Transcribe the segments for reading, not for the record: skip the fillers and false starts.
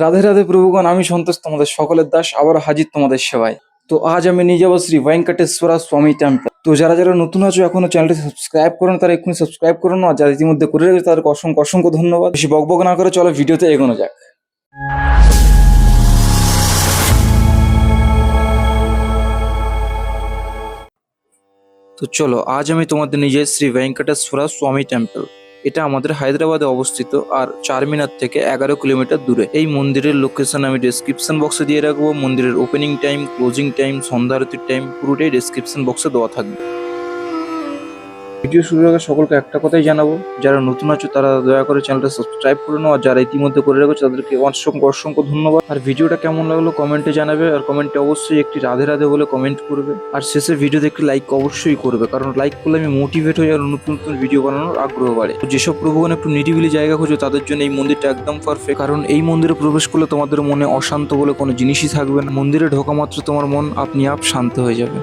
রাধে রাধে প্রভুগণ, আমি সন্তোষ তোমাদের সকলের দাস আবার হাজির তোমাদের সেবায়। তো আজ আমি নিয়ে যাবো শ্রী ভেঙ্কটেশ্বরা স্বামী টেম্পল। তো যারা যারা নতুন আছো এখনো চ্যানেলটি সাবস্ক্রাইব করুন, তারা এক্ষুনি সাবস্ক্রাইব করুন, আর যারা ইতিমধ্যে করে রেখেছে তাদেরকে অসংখ্য অসংখ্য ধন্যবাদ। বেশি বকবক না করে চলো ভিডিওতে এগোনো যাক। তো চলো আজ আমি তোমাদের নিয়ে যাই শ্রী ভেঙ্কটেশ্বরা স্বামী টেম্পল। এটা আমাদের হায়দ্রাবাদে অবস্থিত আর চারমিনার থেকে 11 কিলোমিটার দূরে। এই মন্দিরের লোকেশন আমি ডেসক্রিপশন বক্সে দিয়ে রাখবো। মন্দিরের ওপেনিং টাইম, ক্লোজিং টাইম, সন্ধ্যা আরতির টাইম পুরোটাই ডেসক্রিপশন বক্সে দেওয়া থাকবে। ভিডিও শুরুর আগে সকলকে একটা কথাই জানাবো, যারা নতুন আছো তারা দয়া করে চ্যানেলটা সাবস্ক্রাইব করে নাও, আর যারা ইতিমধ্যে করে রেখেছে তাদেরকে অসংখ্য অসংখ্য ধন্যবাদ। আর ভিডিওটা কেমন লাগলো কমেন্টে জানাবে, আর কমেন্টে অবশ্যই একটি রাধে রাধে বলে কমেন্ট করবে, আর শেষে ভিডিওতে একটি লাইক অবশ্যই করবে, কারণ লাইক করলে আমি মোটিভেট হই আর নতুন নতুন ভিডিও বানানোর আগ্রহ বাড়ে। তো যেসব প্রভুগণ একটু নিরিবিলি জায়গা খোঁজো তাদের জন্য এই মন্দিরটা একদম পারফেক্ট, কারণ এই মন্দিরে প্রবেশ করলে তোমাদের মনে অশান্ত বলে কোনো জিনিসই থাকবে না। মন্দিরে ঢোকা মাত্র তোমার মন আপনি আপ শান্ত হয়ে যাবে।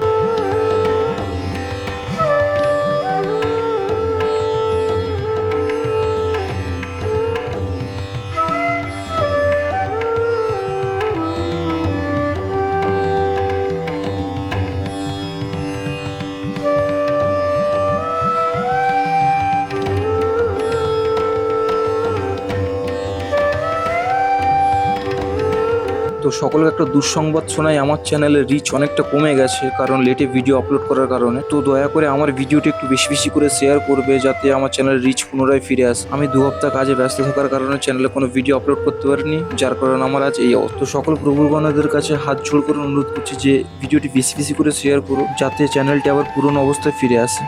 তো সকলের একটা দুঃসংবাদ শোনাই, আমার চ্যানেলের রিচ অনেকটা কমে গেছে, কারণ লেটে ভিডিও আপলোড করার কারণে। তো দয়া করে আমার ভিডিওটি একটু বেশি বেশি করে শেয়ার করবে, যাতে আমার চ্যানেলের রিচ পুনরায় ফিরে আসে। আমি 2 হপ্তাহ কাজে ব্যস্ত থাকার কারণে চ্যানেলে কোনো ভিডিও আপলোড করতে পারিনি, যার কারণে আমার আজ এই অবস্থা। তো সকল প্রভুগণদের কাছে হাত জোড় করে অনুরোধ করছি যে ভিডিওটি বেশি বেশি করে শেয়ার করো, যাতে চ্যানেলটি আবার পুরনো অবস্থায় ফিরে আসে।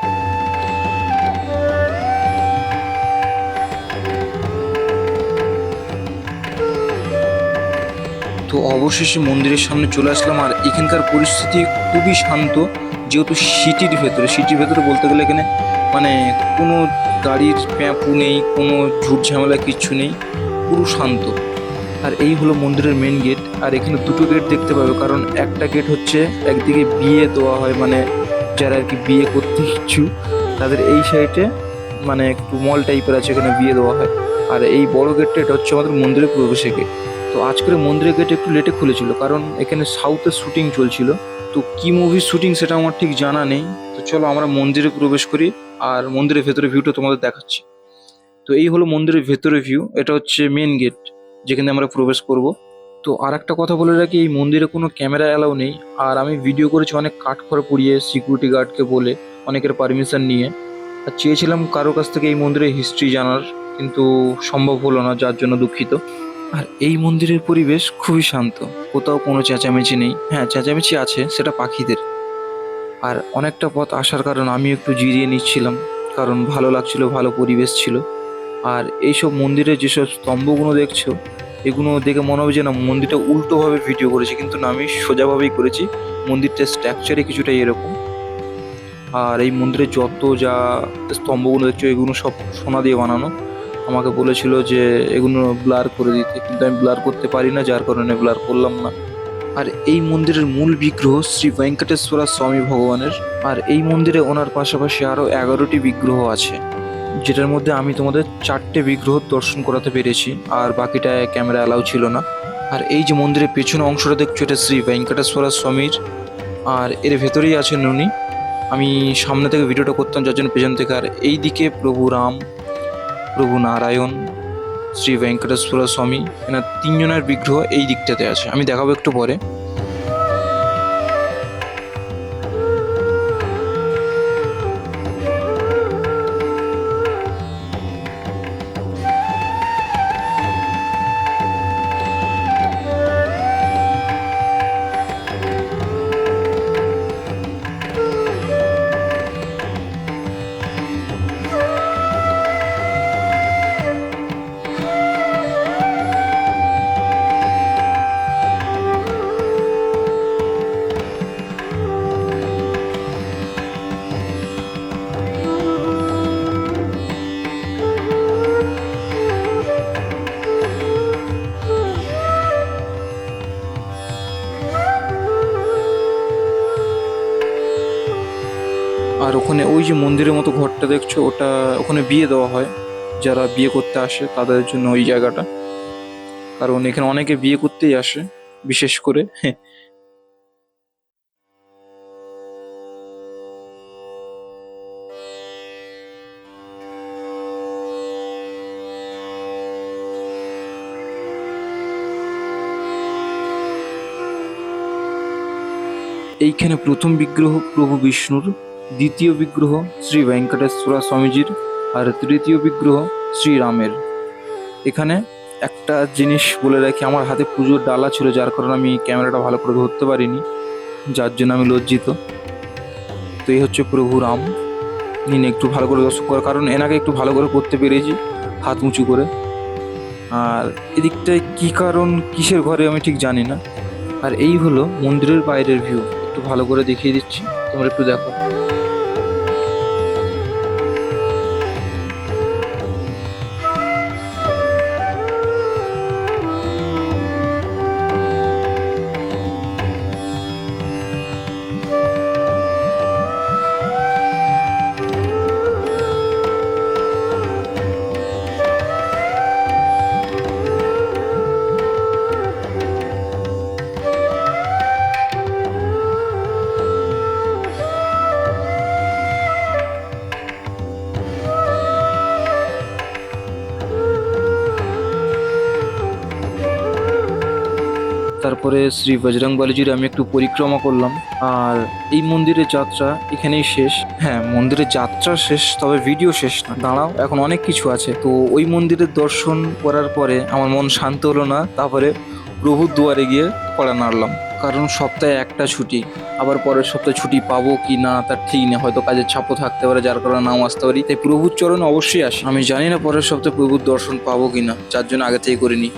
তো অবশেষে মন্দিরের সামনে চলে আসলাম, আর এখানকার পরিস্থিতি খুবই শান্ত, যেহেতু সিটির ভেতরে বলতে গেলে এখানে মানে কোনো গাড়ির প্যাঁপু নেই, কোনো ঝুট ঝামেলা কিচ্ছু নেই, পুরো শান্ত। আর এই হলো মন্দিরের মেন গেট, আর এখানে দুটো গেট দেখতে পাবে, কারণ একটা গেট হচ্ছে একদিকে বিয়ে দেওয়া হয়, মানে যারা আর কি বিয়ে করতে ইচ্ছুক তাদের এই সাইডে মানে একটু মল টাইপের আছে, এখানে বিয়ে দেওয়া হয়। আর এই বড় গেটটা এটা হচ্ছে আমাদের মন্দিরের প্রবেশের গেট। তো আজকের মন্দিরের গেট একটু লেটে খুলেছিল, কারণ এখানে সাউথের শুটিং চলছিল। তো কি মুভির শুটিং সেটা আমার ঠিক জানা নেই। তো চলো আমরা মন্দিরে প্রবেশ করি, আর মন্দিরের ভেতরে ভিউটা তোমাদের দেখাচ্ছি। তো এই হলো মন্দিরের ভেতরে ভিউ, এটা হচ্ছে মেন গেট যেখানে আমরা প্রবেশ করব। তো আর একটা কথা বলে রাখি, এই মন্দিরে কোনো ক্যামেরা অ্যালাউ নেই, আর আমি ভিডিও করেছি অনেক কাঠখড় পুড়িয়ে সিকিউরিটি গার্ডকে বলে, অনেকের পারমিশন নিয়ে। আর চেয়েছিলাম কারোর কাছ থেকে এই মন্দিরের হিস্ট্রি জানার, কিন্তু সম্ভব হলো না, যার জন্য দুঃখিত। আর এই মন্দিরের পরিবেশ খুবই শান্ত, কোথাও কোনো চেঁচামেচি নেই। হ্যাঁ, চেঁচামেচি আছে, সেটা পাখিদের। আর অনেকটা পথ আসার কারণ আমি একটু জিরিয়ে নিচ্ছিলাম, কারণ ভালো লাগছিল, ভালো পরিবেশ ছিল। আর এইসব মন্দিরে যেসব স্তম্ভগুলো দেখছো, এগুলো দেখে মনে হবে যে না মন্দিরটা উল্টোভাবে ভিডিও করেছি, কিন্তু না, আমি সোজাভাবেই করেছি। মন্দিরটার স্ট্রাকচারে কিছুটা এরকম। আর এই মন্দিরে যত যা স্তম্ভগুলো দেখছো এগুলো সব সোনা দিয়ে বানানো। আমাকে বলেছিল যে এগুলো ব্লার করে দিতে, কিন্তু আমি ব্লার করতে পারি না, যার কারণে ব্লার করলাম না। আর এই মন্দিরের মূল বিগ্রহ শ্রী ভেঙ্কটেশ্বরা স্বামী ভগবানের। আর এই মন্দিরে ওনার পাশাপাশি আরও 11টি বিগ্রহ আছে, যেটার মধ্যে আমি তোমাদের 4টে বিগ্রহ দর্শন করাতে পেরেছি, আর বাকিটায় ক্যামেরা অ্যালাউ ছিল না। আর এই যে মন্দিরের পেছনে অংশটা দেখছো, এটা শ্রী ভেঙ্কটেশ্বরা স্বামীর, আর এর ভেতরেই আছেন উনি। আমি সামনে থেকে ভিডিওটা করতাম, যার জন্য পেছন থেকে। আর এই দিকে প্রভু রাম, প্রভু নারায়ণ, শ্রী ভেঙ্কটেশ্বরা স্বামী, এনার 3 জনের বিগ্রহ এই দিকটাতে আছে, আমি দেখাবো একটু পরে। আর ওখানে ওই যে মন্দিরের মতো ঘরটা দেখছো, ওটা ওখানে বিয়ে দেওয়া হয়, যারা বিয়ে করতে আসে তাদের জন্য ওই জায়গাটা। কারণ এখানে অনেকে বিয়ে করতেই আসে বিশেষ করে। এইখানে প্রথম বিগ্রহ প্রভু বিষ্ণুর, দ্বিতীয় বিগ্রহ শ্রী ভেঙ্কটেশ্বর স্বামীজির, আর তৃতীয় বিগ্রহ শ্রীরামের। এখানে একটা জিনিস বলে রাখি, আমার হাতে পুজোর ডালা ছিল, যার কারণে আমি ক্যামেরাটা ভালো করে ধরতে পারিনি, যার জন্য আমি লজ্জিত। তো এই হচ্ছে প্রভু রাম। নিন একটু ভালো করে দর্শন করার, কারণ এনাকে একটু ভালো করে করতে পেরেছি হাত উঁচু করে। আর এদিকটায় কি কারণ, কিসের ঘরে আমি ঠিক জানি না। আর এই হলো মন্দিরের বাইরের ভিউ, একটু ভালো করে দেখিয়ে দিচ্ছি, তোমরা একটু দেখো। তারপরে শ্রী বজরংবলীজির আমি একটু পরিক্রমা করলাম। আর এই মন্দিরের যাত্রা এখানেই শেষ। হ্যাঁ, মন্দিরের যাত্রা শেষ, তবে ভিডিও শেষ না, দাঁড়াও, এখন অনেক কিছু আছে। তো ওই মন্দিরের দর্শন করার পরে আমার মন শান্ত হলো না, তারপরে প্রভুর দুয়ারে গিয়ে কড়া নাড়লাম। কারণ সপ্তাহে একটা ছুটি, আবার পরের সপ্তাহে ছুটি পাবো কি না তার ঠিক নেই, হয়তো কাজের চাপও থাকতে পারে, যার কারণে নাও আসতে পারি। তাই প্রভুর চরণে অবশ্যই আসি। আমি জানি না পরের সপ্তাহে প্রভুর দর্শন পাবো কিনা, যার জন্য আগে থেকে করিনি।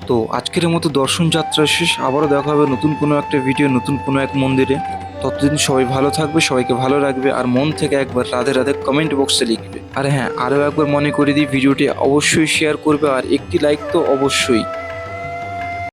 তো আজকের মতো দর্শন যাত্রা শেষ, আবারও দেখা হবে নতুন কোনো একটা ভিডিও, নতুন কোনো এক মন্দিরে। ততদিন সবাই ভালো থাকবে, সবাইকে ভালো রাখবে, আর মন থেকে একবার রাধে রাধে কমেন্ট বক্সে লিখবে। আর হ্যাঁ, আরও একবার মনে করে দিই, ভিডিওটি অবশ্যই শেয়ার করবে, আর একটি লাইক তো অবশ্যই।